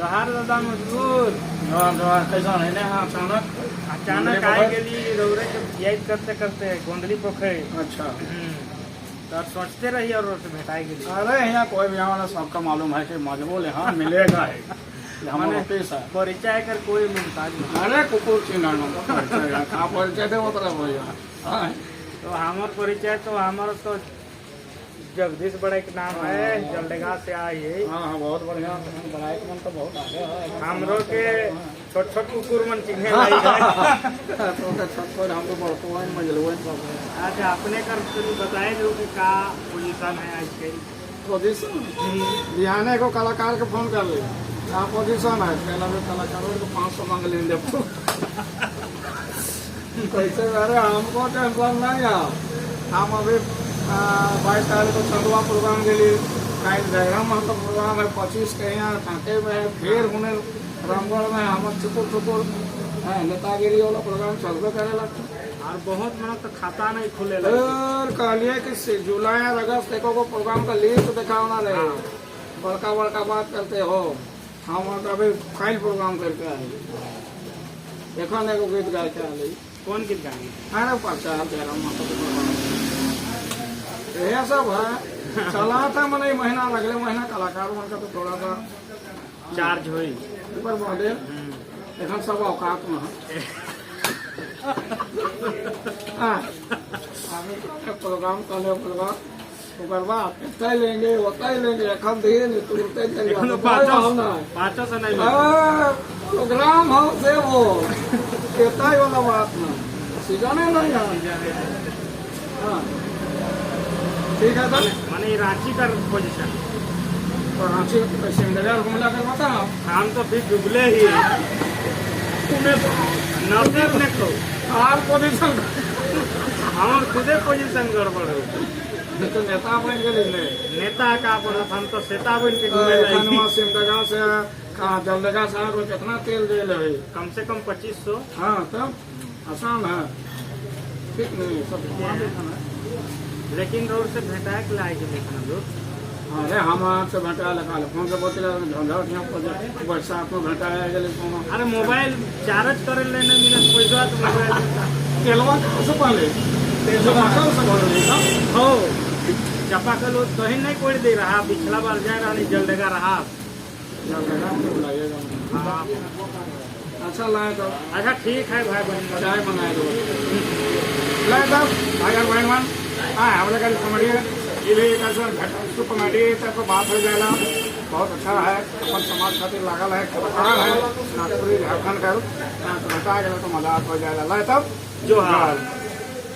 जोहार दादा मजबूर कैसा है ना अचानक अचानक आए गेली रौरे के याद करते करते गोंदली पोखर। अच्छा तो सोचते रही और भेटाई गेली। अरे यहाँ कोई भी यहाँ सबका मालूम है कि मजबूर यहाँ मिलेगा है हमारा पैसा परिचय कर कोई मुमताज नहीं। अरे कुकुर चिन्ह कहाँ परिचय दे वो तरफ भैया। तो हमार परिचय तो हमारा तो जगदीश बड़े के नाम है, जलडेगा से आई है। हाँ बहुत बढ़िया बनाए मन तो बहुत आगे है हमरो के छोट छोट कुकुर मन चिन्हे लाई है। तो हम तो बहुत मंजलुए आज अपने कर बताए जो कि का पोजीशन है आज के पोजीशन बिहाने को कलाकार को फोन कर ले क्या पोजीशन है। पहला भी कलाकारों को 500 मांग लेंगे कैसे। अरे हमको टेंशन नहीं है, हम अभी 22 तारीख को चंदुआ प्रोग्राम के लिए जयराम महतो प्रोग्राम है, 25 के यहाँ टाँके में है, फिर उन्हें रामगढ़ में हम चुकुर नेतागिरी वाला प्रोग्राम चलते करे लगता और बहुत मन तो खाता नहीं खुले और कहलिए कि जुलाई और अगस्त को प्रोग्राम का लिस्ट दिखाना रहे। बड़का बड़का बात करते हो, हम अभी फाइल प्रोग्राम करके आए एखन एगो गीत गाय के आए। कौन गीत गाएंगे? अरे पर्चा जयराम महतो के प्रोग्राम यह सब है चला था। मैंने महीना अगले महीना कलाकार मन का तो थोड़ा सा चार्ज हुई ऊपर बढ़े एखन सब औकात में प्रोग्राम कर ले प्रोग्राम ओकर बाद तय लेंगे तय लेंगे एखन धीरे नहीं तुरंत पाँचों से नहीं प्रोग्राम हो से वो तय वाला बात ना सीजन है नहीं। हाँ ठीक है सर। माने रांची का पोजीशन तो रांची सिंगल घूमला कर बताओ हम तो फिर डुबले ही नब्बे ने को आर पोजीशन हमार खुदे पोजीशन गड़बड़ हो तो नेता बन गए नेता का हम तो सेता बन के घूमे सिमडगा से जलडगा साहब को कितना तेल दे ले कम से कम 2500। हाँ तब आसान है ठीक नहीं सब लेकिन रोड से भेटा के लाए के देखना लोग। अरे हम आपसे भेटा लगा फोन से बोतल झंझट बरसात में भेटा है। अरे मोबाइल चार्ज करे लेने मिले पैसा तो मोबाइल तेलवा से पहले हो चापाकल कहीं नहीं कोई दे रहा। पिछला बार जाए रहा जलडेगा रहा। हाँ अच्छा लाए तो अच्छा ठीक है भाई बहन चाय मंगाए दो लाए तब भाई बहन मान हाँ हम लोग कॉमेडी ये भी एक कॉमेडी तक बात हो जाएगा। बहुत अच्छा है अपन समाज खातिर लागल है कलाकार है नागपुरी झारखंड कर तो हटा गया तो मजा हो जाएगा। लाए तब जोहार।